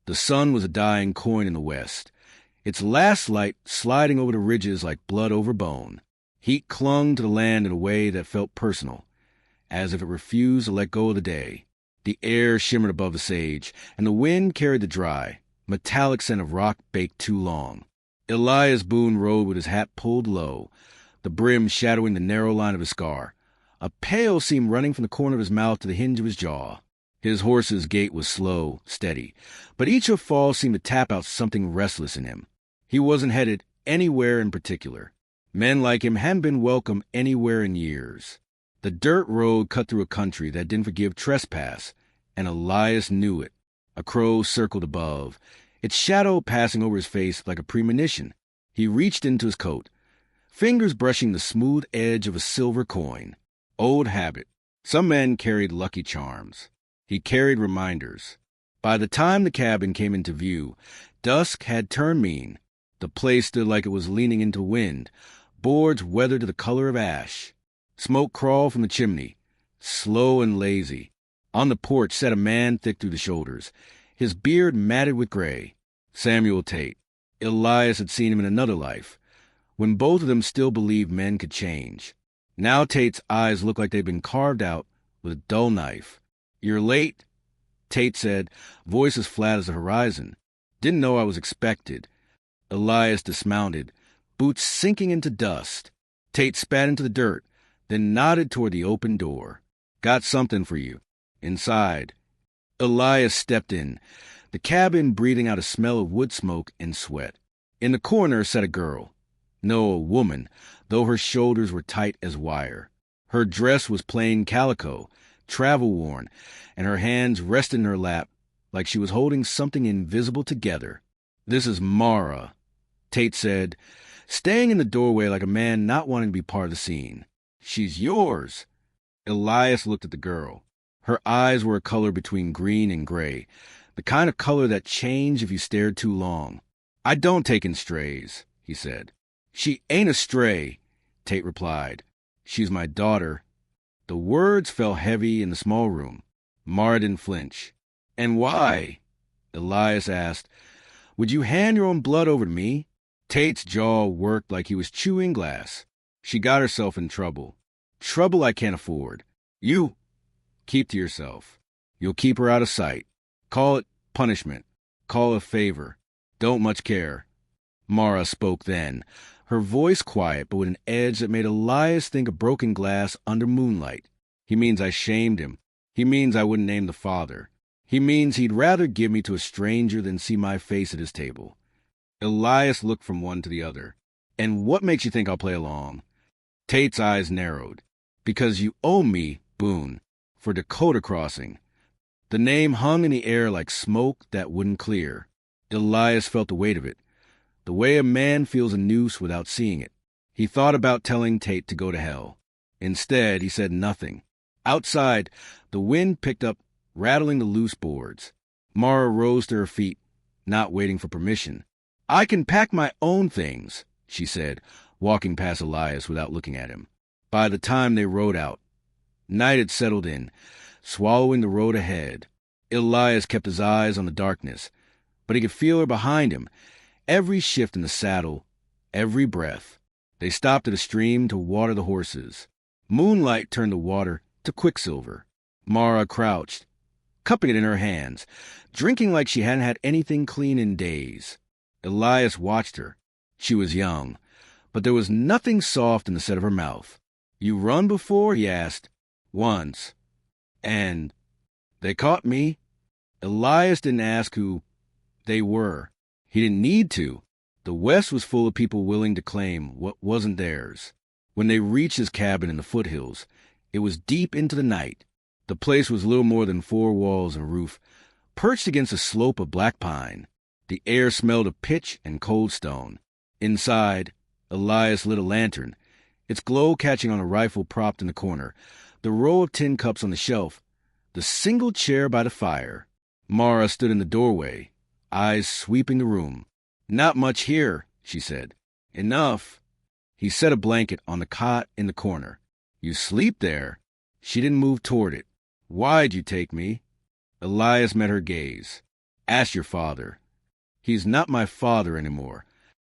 The sun was a dying coin in the west, its last light sliding over the ridges like blood over bone. Heat clung to the land in a way that felt personal, as if it refused to let go of the day. The air shimmered above the sage, and the wind carried the dry, metallic scent of rock baked too long. Elias Boone rode with his hat pulled low, the brim shadowing the narrow line of his scar. A pail seemed running from the corner of his mouth to the hinge of his jaw. His horse's gait was slow, steady, but each footfall seemed to tap out something restless in him. He wasn't headed anywhere in particular. Men like him hadn't been welcome anywhere in years. The dirt road cut through a country that didn't forgive trespass, and Elias knew it. A crow circled above, its shadow passing over his face like a premonition. He reached into his coat, fingers brushing the smooth edge of a silver coin. Old habit. Some men carried lucky charms. He carried reminders. By the time the cabin came into view, dusk had turned mean. The place stood like it was leaning into wind, boards weathered to the color of ash. Smoke crawled from the chimney, slow and lazy. On the porch sat a man thick through the shoulders, his beard matted with gray. Samuel Tate. Elias had seen him in another life, when both of them still believed men could change. Now Tate's eyes looked like they'd been carved out with a dull knife. "You're late," Tate said, voice as flat as the horizon. "Didn't know I was expected." Elias dismounted, boots sinking into dust. Tate spat into the dirt, then nodded toward the open door. "Got something for you. Inside." Elias stepped in, the cabin breathing out a smell of wood smoke and sweat. In the corner sat a girl. No, a woman, though her shoulders were tight as wire. Her dress was plain calico, travel-worn, and her hands rested in her lap like she was holding something invisible together. "This is Mara," Tate said, staying in the doorway like a man not wanting to be part of the scene. "She's yours." Elias looked at the girl. Her eyes were a color between green and gray, the kind of color that changed if you stared too long. "I don't take in strays," he said. "She ain't a stray," Tate replied. "She's my daughter." The words fell heavy in the small room. Mara didn't flinch. "And why?" Elias asked. "Would you hand your own blood over to me?" Tate's jaw worked like he was chewing glass. "She got herself in trouble. Trouble I can't afford. You keep to yourself. You'll keep her out of sight. Call it punishment. Call it a favor. Don't much care." Mara spoke then, her voice quiet but with an edge that made Elias think of broken glass under moonlight. "He means I shamed him. He means I wouldn't name the father. He means he'd rather give me to a stranger than see my face at his table." Elias looked from one to the other. "And what makes you think I'll play along?" Tate's eyes narrowed. "Because you owe me, Boone, for Dakota crossing." The name hung in the air like smoke that wouldn't clear. Elias felt the weight of it, the way a man feels a noose without seeing it. He thought about telling Tate to go to hell. Instead, he said nothing. Outside, the wind picked up, rattling the loose boards. Mara rose to her feet, not waiting for permission. "I can pack my own things," she said, walking past Elias without looking at him. By the time they rode out, night had settled in, swallowing the road ahead. Elias kept his eyes on the darkness, but he could feel her behind him, every shift in the saddle, every breath. They stopped at a stream to water the horses. Moonlight turned the water to quicksilver. Mara crouched, cupping it in her hands, drinking like she hadn't had anything clean in days. Elias watched her. She was young, but there was nothing soft in the set of her mouth. "You run before?" he asked. "Once. And they caught me." Elias didn't ask who they were. He didn't need to. The West was full of people willing to claim what wasn't theirs. When they reached his cabin in the foothills, it was deep into the night. The place was little more than 4 walls and a roof, perched against a slope of black pine. The air smelled of pitch and cold stone. Inside, Elias lit a lantern, its glow catching on a rifle propped in the corner, the row of tin cups on the shelf, the single chair by the fire. Mara stood in the doorway, eyes sweeping the room. "Not much here," she said. "Enough." He set a blanket on the cot in the corner. "You sleep there?" She didn't move toward it. "Why'd you take me?" Elias met her gaze. Ask your father. He's not my father anymore.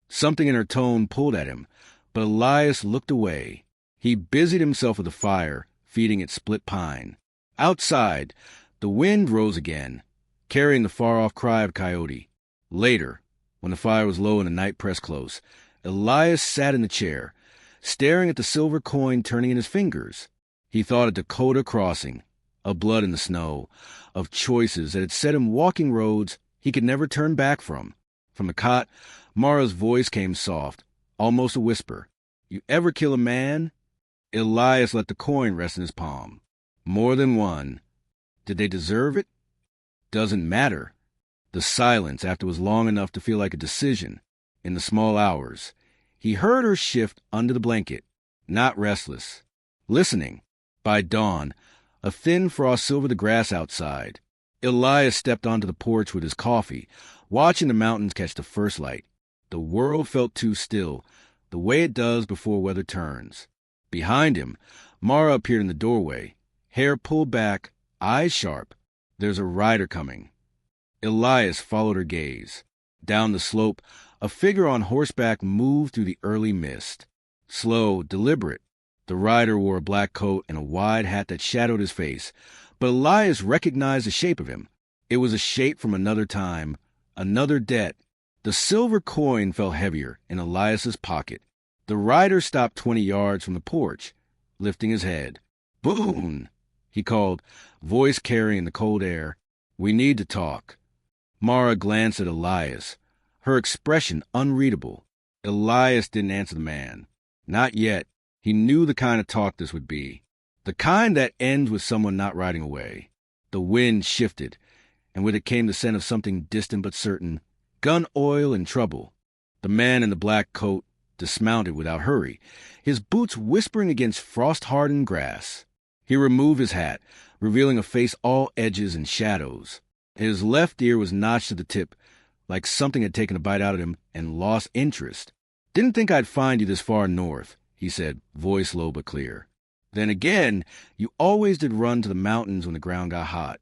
Something in her tone pulled at him, but Elias looked away. He busied himself with the fire, feeding it split pine. Outside, the wind rose again, carrying the far-off cry of a coyote. Later, when the fire was low and the night pressed close, Elias sat in the chair, staring at the silver coin turning in his fingers. He thought of Dakota crossing, of blood in the snow, of choices that had set him walking roads he could never turn back from. From the cot, Mara's voice came soft, almost a whisper. You ever kill a man? Elias let the coin rest in his palm. More than one. Did they deserve it? Doesn't matter. The silence after was long enough to feel like a decision. In the small hours, he heard her shift under the blanket, not restless. Listening. By dawn, a thin frost silvered the grass outside. Elias stepped onto the porch with his coffee, watching the mountains catch the first light. The world felt too still, the way it does before weather turns. Behind him, Mara appeared in the doorway, hair pulled back, eyes sharp. There's a rider coming. Elias followed her gaze. Down the slope, a figure on horseback moved through the early mist. Slow, deliberate. The rider wore a black coat and a wide hat that shadowed his face, but Elias recognized the shape of him. It was a shape from another time, another debt. The silver coin fell heavier in Elias's pocket. The rider stopped 20 yards from the porch, lifting his head. Boone, he called, voice carrying the cold air. We need to talk. Mara glanced at Elias, her expression unreadable. Elias didn't answer the man. Not yet. He knew the kind of talk this would be. The kind that ends with someone not riding away. The wind shifted, and with it came the scent of something distant but certain. Gun oil and trouble. The man in the black coat dismounted without hurry, his boots whispering against frost-hardened grass. He removed his hat, revealing a face all edges and shadows. His left ear was notched to the tip, like something had taken a bite out of him and lost interest. Didn't think I'd find you this far north, he said, voice low but clear. Then again, you always did run to the mountains when the ground got hot.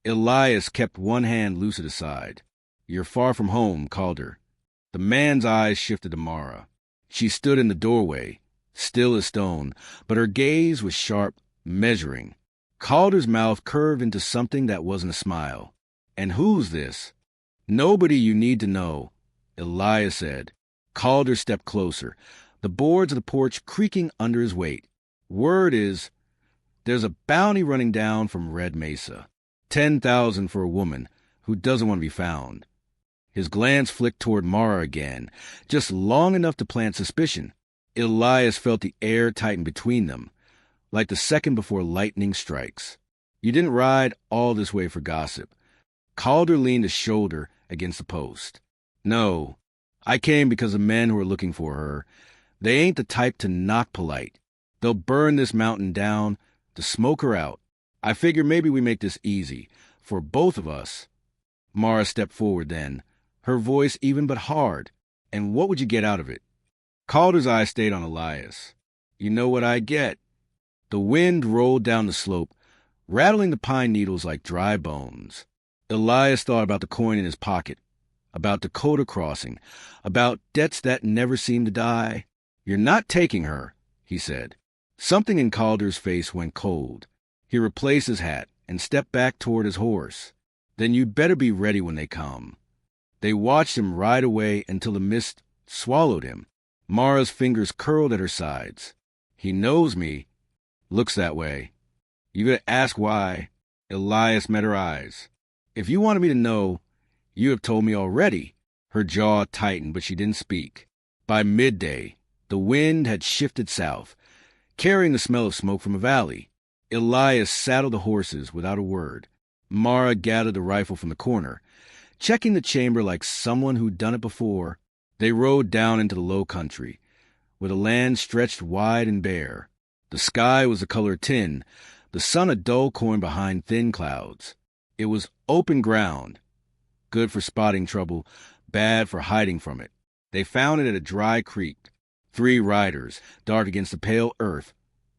Elias kept one hand loose at his side. You're far from home, Calder. The man's eyes shifted to Mara. She stood in the doorway, still as stone, but her gaze was sharp, measuring. Calder's mouth curved into something that wasn't a smile. And who's this? Nobody you need to know, Elias said. Calder stepped closer, the boards of the porch creaking under his weight. Word is, there's a bounty running down from Red Mesa. 10,000 for a woman who doesn't want to be found. His glance flicked toward Mara again, just long enough to plant suspicion. Elias felt the air tighten between them, like the second before lightning strikes. You didn't ride all this way for gossip. Calder leaned a shoulder against the post. No, I came because the men who are looking for her, they ain't the type to knock polite. They'll burn this mountain down to smoke her out. I figure maybe we make this easy, for both of us. Mara stepped forward then, her voice even but hard. And what would you get out of it? Calder's eyes stayed on Elias. You know what I get. The wind rolled down the slope, rattling the pine needles like dry bones. Elias thought about the coin in his pocket, about Dakota crossing, about debts that never seemed to die. You're not taking her, he said. Something in Calder's face went cold. He replaced his hat and stepped back toward his horse. Then you'd better be ready when they come. They watched him ride away until the mist swallowed him. Mara's fingers curled at her sides. He knows me. Looks that way. You gotta ask why. Elias met her eyes. If you wanted me to know, you have told me already. Her jaw tightened, but she didn't speak. By midday, the wind had shifted south, carrying the smell of smoke from a valley. Elias saddled the horses without a word. Mara gathered the rifle from the corner, checking the chamber like someone who'd done it before. They rode down into the low country, where the land stretched wide and bare. The sky was the color of tin, the sun a dull coin behind thin clouds. It was open ground, good for spotting trouble, bad for hiding from it. They found it at a dry creek. 3 riders darted against the pale earth,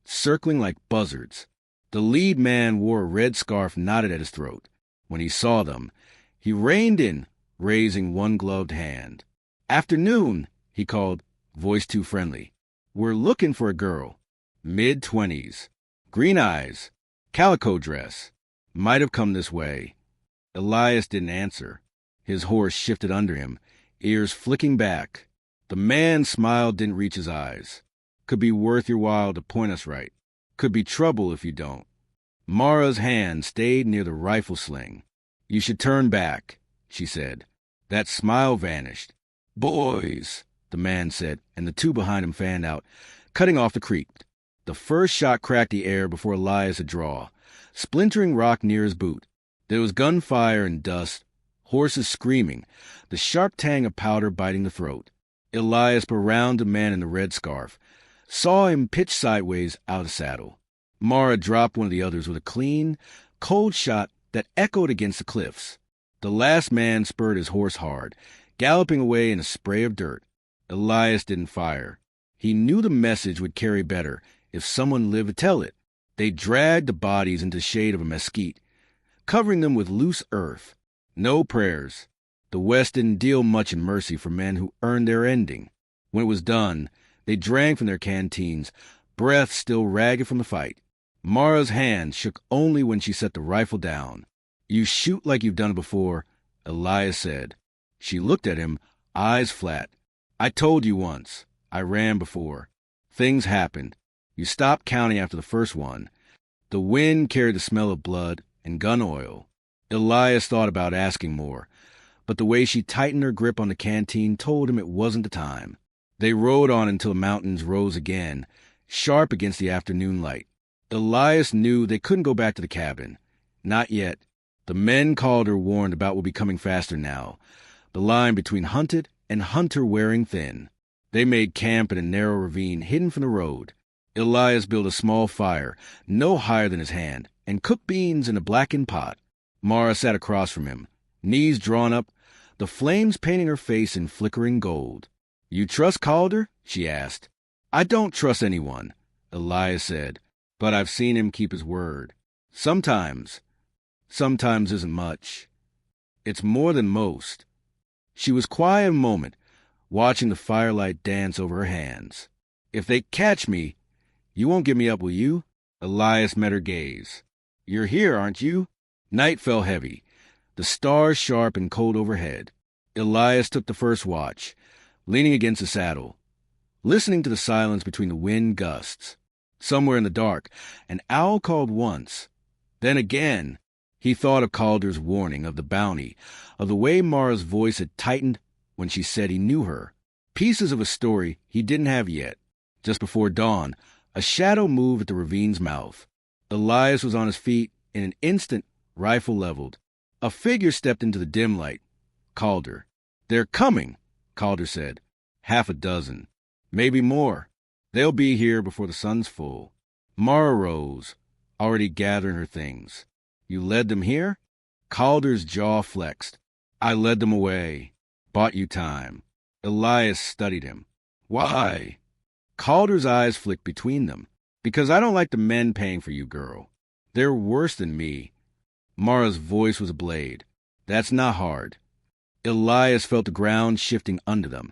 circling like buzzards. The lead man wore a red scarf knotted at his throat. When he saw them, He reined in, raising one gloved hand. "Afternoon," he called, voice too friendly. "We're looking for a girl. Mid-20s. Green eyes. Calico dress. Might have come this way." Elias didn't answer. His horse shifted under him, ears flicking back. The man's smile didn't reach his eyes. "Could be worth your while to point us right. Could be trouble if you don't." Mara's hand stayed near the rifle sling. "You should turn back," she said. That smile vanished. "Boys," the man said, and the two behind him fanned out, cutting off the creek. The first shot cracked the air before Elias could draw, splintering rock near his boot. There was gunfire and dust, horses screaming, the sharp tang of powder biting the throat. Elias put around the man in the red scarf, saw him pitch sideways out of saddle. Mara dropped one of the others with a clean, cold shot that echoed against the cliffs. The last man spurred his horse hard, galloping away in a spray of dirt. Elias didn't fire. He knew the message would carry better if someone lived to tell it. They dragged the bodies into the shade of a mesquite, covering them with loose earth. No prayers. The West didn't deal much in mercy for men who earned their ending. When it was done, they drank from their canteens, breath still ragged from the fight. Mara's hand shook only when she set the rifle down. "You shoot like you've done it before," Elias said. She looked at him, eyes flat. "I told you once. I ran before. Things happened. You stopped counting after the first one." The wind carried the smell of blood and gun oil. Elias thought about asking more, but the way she tightened her grip on the canteen told him it wasn't the time. They rode on until the mountains rose again, sharp against the afternoon light. Elias knew they couldn't go back to the cabin. Not yet. The men Calder warned about would be coming faster now, the line between hunted and hunter wearing thin. They made camp in a narrow ravine hidden from the road. Elias built a small fire, no higher than his hand, and cooked beans in a blackened pot. Mara sat across from him, knees drawn up, the flames painting her face in flickering gold. "You trust Calder?" she asked. "I don't trust anyone," Elias said, "but I've seen him keep his word. Sometimes isn't much. It's more than most." She was quiet a moment, watching the firelight dance over her hands. "If they catch me, you won't give me up, will you?" Elias met her gaze. "You're here, aren't you?" Night fell heavy, the stars sharp and cold overhead. Elias took the first watch, leaning against the saddle, listening to the silence between the wind gusts. Somewhere in the dark, an owl called once. Then again, he thought of Calder's warning, of the bounty, of the way Mara's voice had tightened when she said he knew her. Pieces of a story he didn't have yet. Just before dawn, a shadow moved at the ravine's mouth. Elias was on his feet in an instant, rifle leveled. A figure stepped into the dim light. Calder. "They're coming," Calder said. "Half a dozen. Maybe more. They'll be here before the sun's full." Mara rose, already gathering her things. "You led them here?" Calder's jaw flexed. "I led them away. Bought you time." Elias studied him. "Why?" Calder's eyes flicked between them. "Because I don't like the men paying for you, girl. They're worse than me." Mara's voice was a blade. "That's not hard." Elias felt the ground shifting under them,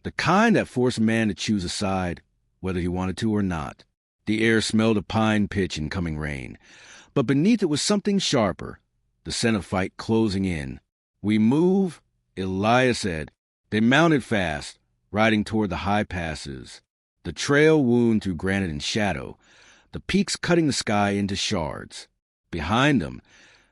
the kind that forced a man to choose a side, whether he wanted to or not. The air smelled of pine pitch and coming rain, but beneath it was something sharper, the scent of fight closing in. "We move," Elias said. They mounted fast, riding toward the high passes. The trail wound through granite and shadow, the peaks cutting the sky into shards. Behind them,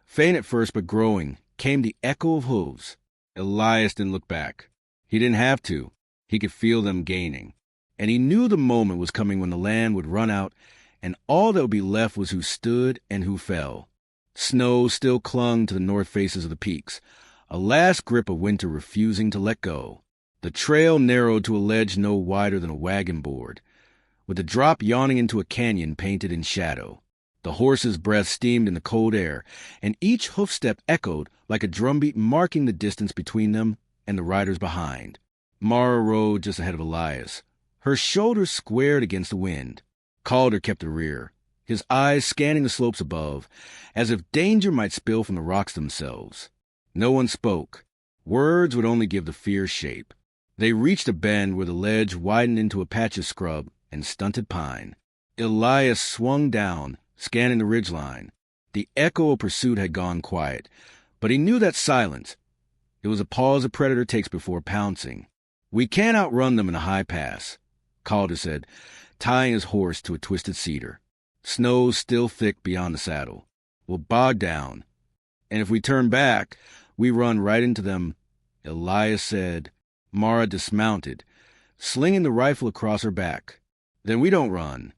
faint at first but growing, came the echo of hooves. Elias didn't look back. He didn't have to. He could feel them gaining. And he knew the moment was coming when the land would run out, and all that would be left was who stood and who fell. Snow still clung to the north faces of the peaks, a last grip of winter refusing to let go. The trail narrowed to a ledge no wider than a wagon board, with the drop yawning into a canyon painted in shadow. The horse's breath steamed in the cold air, and each hoofstep echoed like a drumbeat marking the distance between them and the riders behind. Mara rode just ahead of Elias, her shoulders squared against the wind. Calder kept the rear, his eyes scanning the slopes above, as if danger might spill from the rocks themselves. No one spoke. Words would only give the fear shape. They reached a bend where the ledge widened into a patch of scrub and stunted pine. Elias swung down, scanning the ridgeline. The echo of pursuit had gone quiet, but he knew that silence. It was a pause a predator takes before pouncing. "We can't outrun them in a high pass," Calder said, tying his horse to a twisted cedar. "Snow still thick beyond the saddle. We'll bog down. And if we turn back, we run right into them," Elias said. Mara dismounted, slinging the rifle across her back. "Then we don't run."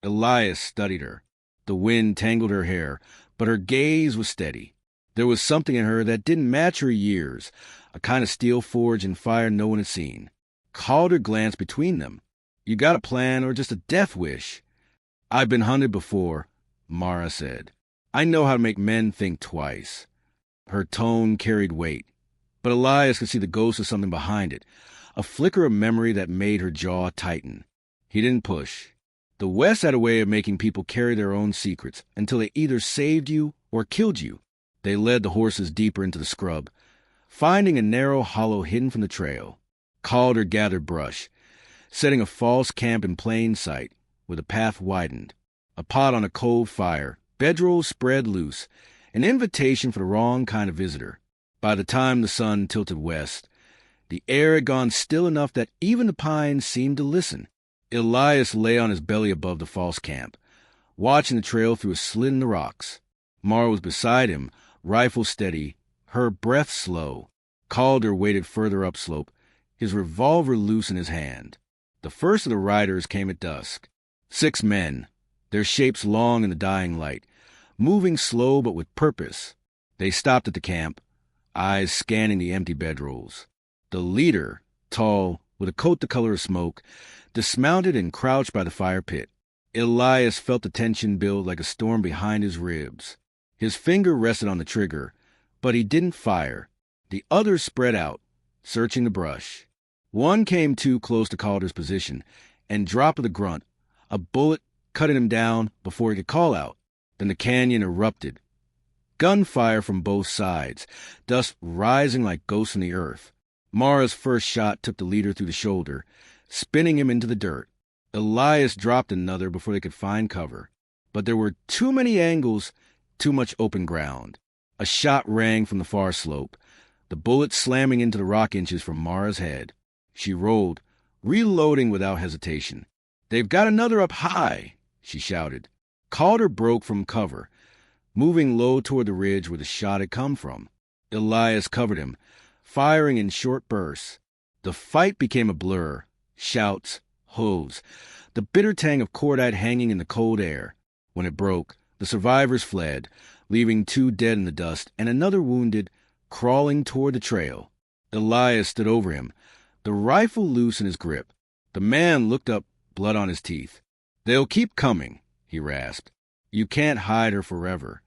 Elias studied her. The wind tangled her hair, but her gaze was steady. There was something in her that didn't match her years, a kind of steel forge and fire no one had seen. Calder glanced between them. "You got a plan or just a death wish?" "I've been hunted before," Mara said. "I know how to make men think twice." Her tone carried weight, but Elias could see the ghost of something behind it, a flicker of memory that made her jaw tighten. He didn't push. The West had a way of making people carry their own secrets until they either saved you or killed you. They led the horses deeper into the scrub, finding a narrow hollow hidden from the trail. Calder gathered brush, setting a false camp in plain sight where the path widened. A pot on a cold fire, bedrolls spread loose, an invitation for the wrong kind of visitor. By the time the sun tilted west, the air had gone still enough that even the pines seemed to listen. Elias lay on his belly above the false camp, watching the trail through a slit in the rocks. Mara was beside him, rifle steady, her breath slow. Calder waited further upslope, his revolver loose in his hand. The first of the riders came at dusk. 6 men, their shapes long in the dying light, moving slow but with purpose. They stopped at the camp, eyes scanning the empty bedrolls. The leader, tall, with a coat the color of smoke, dismounted and crouched by the fire pit. Elias felt the tension build like a storm behind his ribs. His finger rested on the trigger, but he didn't fire. The others spread out, searching the brush. One came too close to Calder's position and dropped with a grunt. A bullet cutting him down before he could call out. Then the canyon erupted. Gunfire from both sides, dust rising like ghosts from the earth. Mara's first shot took the leader through the shoulder, spinning him into the dirt. Elias dropped another before they could find cover. But there were too many angles, too much open ground. A shot rang from the far slope, the bullet slamming into the rock inches from Mara's head. She rolled, reloading without hesitation. "They've got another up high," she shouted. Calder broke from cover, moving low toward the ridge where the shot had come from. Elias covered him, firing in short bursts. The fight became a blur. Shouts, hooves, the bitter tang of cordite hanging in the cold air. When it broke, the survivors fled, leaving 2 dead in the dust and another wounded, crawling toward the trail. Elias stood over him, the rifle loose in his grip. The man looked up, blood on his teeth. "They'll keep coming," he rasped. "You can't hide her forever."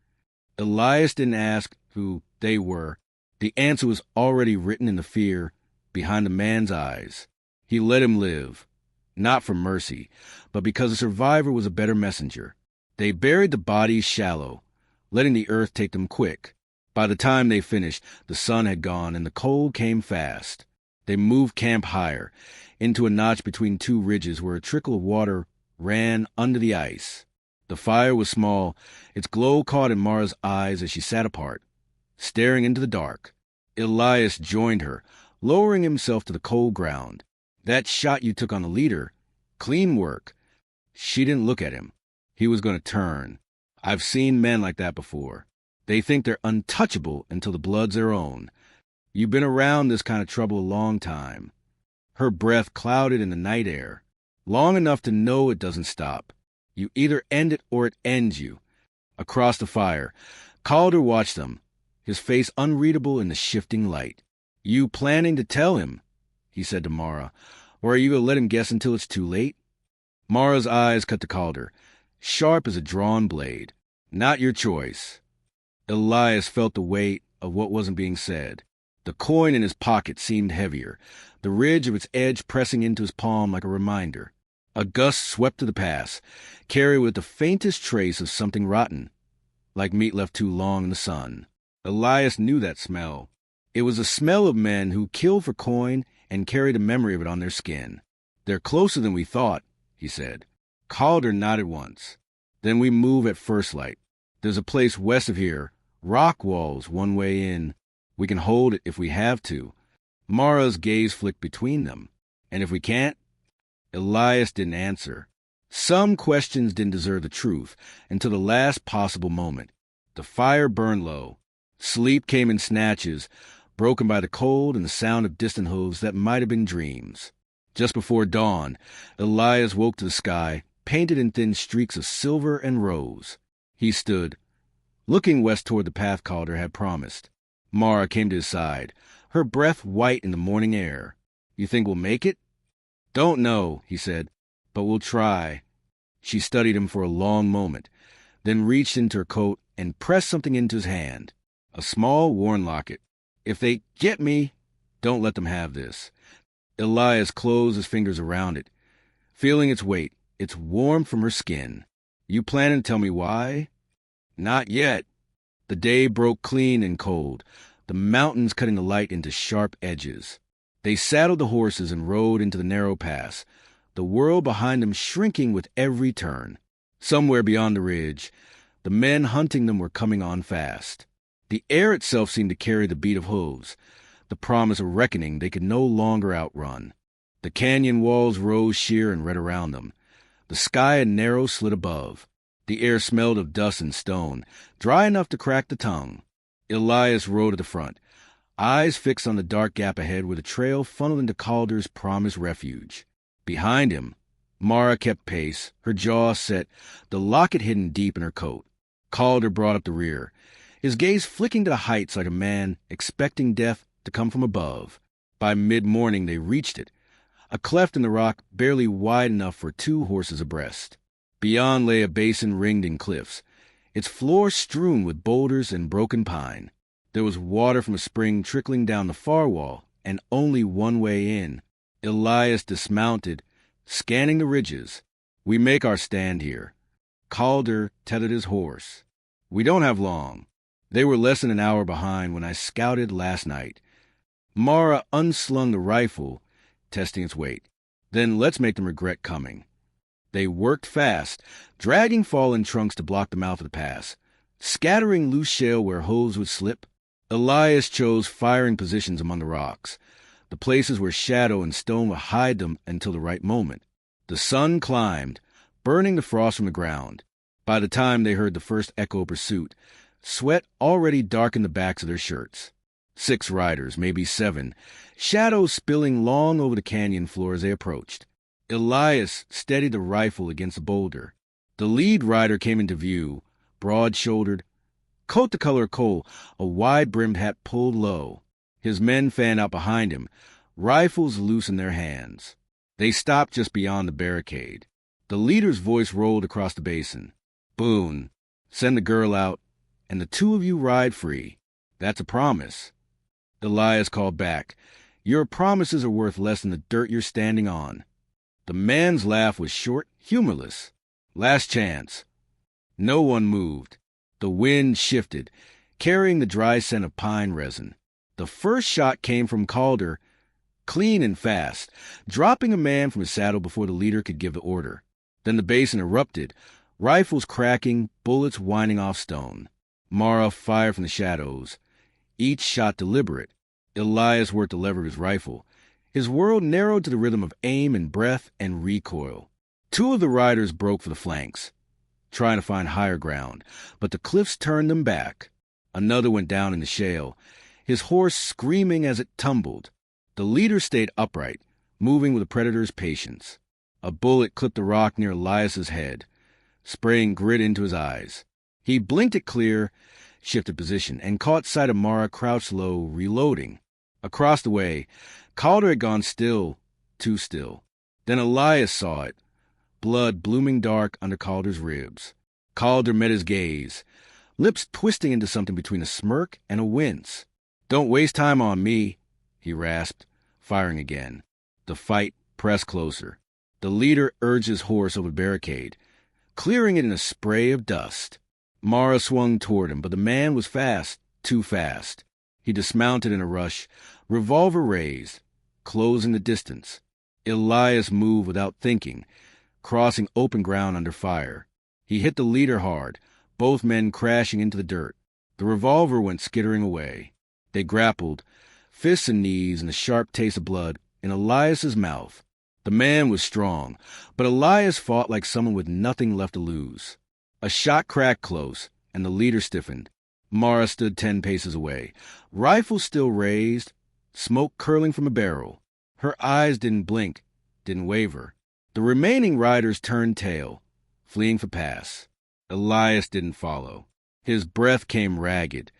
Elias didn't ask who they were. The answer was already written in the fear behind the man's eyes. He let him live, not for mercy, but because the survivor was a better messenger. They buried the bodies shallow, letting the earth take them quick. By the time they finished, the sun had gone and the cold came fast. They moved camp higher, into a notch between 2 ridges where a trickle of water ran under the ice. The fire was small, its glow caught in Mara's eyes as she sat apart, staring into the dark. Elias joined her, lowering himself to the cold ground. "That shot you took on the leader, clean work." She didn't look at him. He was going to turn. "I've seen men like that before. They think they're untouchable until the blood's their own. You've been around this kind of trouble a long time." Her breath clouded in the night air. "Long enough to know it doesn't stop. You either end it or it ends you." Across the fire, Calder watched them, his face unreadable in the shifting light. "You planning to tell him?" he said to Mara. "Or are you going to let him guess until it's too late?" Mara's eyes cut to Calder, sharp as a drawn blade. "Not your choice." Elias felt the weight of what wasn't being said. The coin in his pocket seemed heavier, the ridge of its edge pressing into his palm like a reminder. A gust swept to the pass, carried with the faintest trace of something rotten, like meat left too long in the sun. Elias knew that smell. It was the smell of men who killed for coin and carried a memory of it on their skin. "They're closer than we thought," he said. Calder nodded once. "Then we move at first light. There's a place west of here, rock walls one way in. We can hold it if we have to." Mara's gaze flicked between them. "And if we can't?" Elias didn't answer. Some questions didn't deserve the truth until the last possible moment. The fire burned low. Sleep came in snatches, broken by the cold and the sound of distant hooves that might have been dreams. Just before dawn, Elias woke to the sky, painted in thin streaks of silver and rose. He stood, looking west toward the path Calder had promised. Mara came to his side, her breath white in the morning air. "You think we'll make it?" "Don't know," he said, "but we'll try." She studied him for a long moment, then reached into her coat and pressed something into his hand. A small worn locket. "If they get me, don't let them have this." Elias closed his fingers around it, feeling its weight. It's warm from her skin. "You planning to tell me why?" "Not yet." The day broke clean and cold, the mountains cutting the light into sharp edges. They saddled the horses and rode into the narrow pass, the world behind them shrinking with every turn. Somewhere beyond the ridge, the men hunting them were coming on fast. The air itself seemed to carry the beat of hooves, the promise of reckoning they could no longer outrun. The canyon walls rose sheer and red around them. The sky a narrow slit above. The air smelled of dust and stone, dry enough to crack the tongue. Elias rode at the front, eyes fixed on the dark gap ahead where the trail funneled into Calder's promised refuge. Behind him, Mara kept pace, her jaw set, the locket hidden deep in her coat. Calder brought up the rear, his gaze flicking to the heights like a man expecting death to come from above. By mid-morning they reached it, a cleft in the rock barely wide enough for 2 horses abreast. Beyond lay a basin ringed in cliffs, its floor strewn with boulders and broken pine. There was water from a spring trickling down the far wall, and only one way in. Elias dismounted, scanning the ridges. "We make our stand here." Calder tethered his horse. "We don't have long. They were less than an hour behind when I scouted last night." Mara unslung the rifle, testing its weight. "Then let's make them regret coming." They worked fast, dragging fallen trunks to block the mouth of the pass, scattering loose shale where hooves would slip. Elias chose firing positions among the rocks, the places where shadow and stone would hide them until the right moment. The sun climbed, burning the frost from the ground. By the time they heard the first echo of pursuit, sweat already darkened the backs of their shirts. 6 riders, maybe 7, shadows spilling long over the canyon floor as they approached. Elias steadied the rifle against a boulder. The lead rider came into view, broad-shouldered, coat the color of coal, a wide-brimmed hat pulled low. His men fanned out behind him, rifles loose in their hands. They stopped just beyond the barricade. The leader's voice rolled across the basin. "Boone, send the girl out, and the 2 of you ride free. That's a promise." Elias called back, "Your promises are worth less than the dirt you're standing on." The man's laugh was short, humorless. "Last chance." No one moved. The wind shifted, carrying the dry scent of pine resin. The first shot came from Calder, clean and fast, dropping a man from his saddle before the leader could give the order. Then the basin erupted, rifles cracking, bullets whining off stone. Mara fired from the shadows, each shot deliberate. Elias worked the lever of his rifle. His world narrowed to the rhythm of aim and breath and recoil. 2 of the riders broke for the flanks, trying to find higher ground, but the cliffs turned them back. Another went down in the shale, his horse screaming as it tumbled. The leader stayed upright, moving with the predator's patience. A bullet clipped the rock near Elias's head, spraying grit into his eyes. He blinked it clear, shifted position, and caught sight of Mara crouched low, reloading. Across the way, Calder had gone still, too still. Then Elias saw it, blood blooming dark under Calder's ribs. Calder met his gaze, lips twisting into something between a smirk and a wince. "Don't waste time on me," he rasped, firing again. The fight pressed closer. The leader urged his horse over the barricade, clearing it in a spray of dust. Mara swung toward him, but the man was fast, too fast. He dismounted in a rush, revolver raised, closing the distance. Elias moved without thinking, crossing open ground under fire. He hit the leader hard, both men crashing into the dirt. The revolver went skittering away. They grappled, fists and knees and the sharp taste of blood in Elias's mouth. The man was strong, but Elias fought like someone with nothing left to lose. A shot cracked close, and the leader stiffened. Mara stood 10 paces away, rifle still raised, smoke curling from a barrel. Her eyes didn't blink, didn't waver. The remaining riders turned tail, fleeing for pass. Elias didn't follow. His breath came ragged,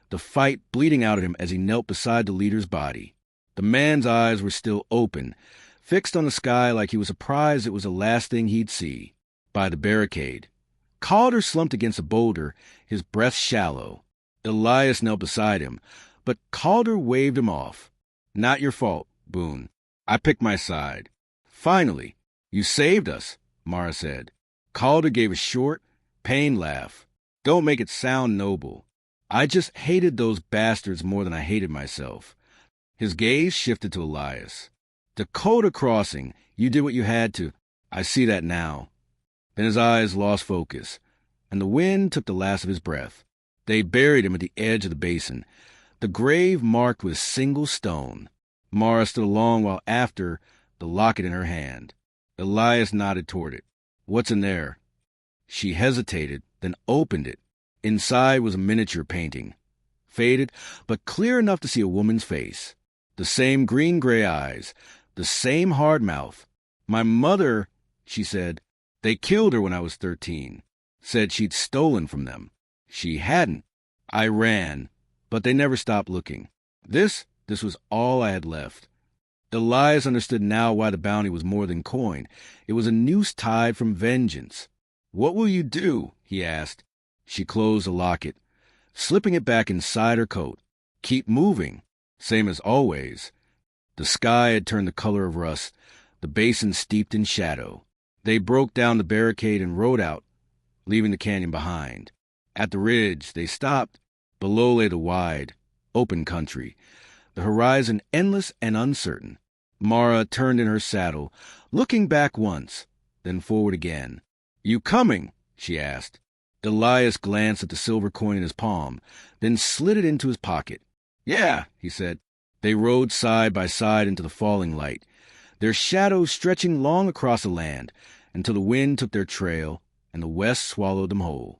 the fight bleeding out at him as he knelt beside the leader's body. The man's eyes were still open, fixed on the sky like he was surprised it was the last thing he'd see. By the barricade, Calder slumped against a boulder, his breath shallow. Elias knelt beside him, but Calder waved him off. "Not your fault, Boone. I picked my side." "Finally, you saved us," Mara said. Calder gave a short, pained laugh. "Don't make it sound noble. I just hated those bastards more than I hated myself." His gaze shifted to Elias. "Dakota Crossing, you did what you had to. I see that now." Then his eyes lost focus, and the wind took the last of his breath. They buried him at the edge of the basin, the grave marked with a single stone. Mara stood a long while after, the locket in her hand. Elias nodded toward it. "What's in there?" She hesitated, then opened it. Inside was a miniature painting, faded, but clear enough to see a woman's face. The same green-gray eyes, the same hard mouth. "My mother," she said, "they killed her when I was 13. Said she'd stolen from them. She hadn't. I ran, but they never stopped looking. This was all I had left." Elias understood now why the bounty was more than coin. It was a noose tied from vengeance. "What will you do?" he asked. She closed the locket, slipping it back inside her coat. "Keep moving, same as always." The sky had turned the color of rust, the basin steeped in shadow. They broke down the barricade and rode out, leaving the canyon behind. At the ridge, they stopped. Below lay the wide, open country, the horizon endless and uncertain. Mara turned in her saddle, looking back once, then forward again. "You coming?" she asked. Elias glanced at the silver coin in his palm, then slid it into his pocket. "Yeah," he said. They rode side by side into the falling light, their shadows stretching long across the land, until the wind took their trail and the west swallowed them whole.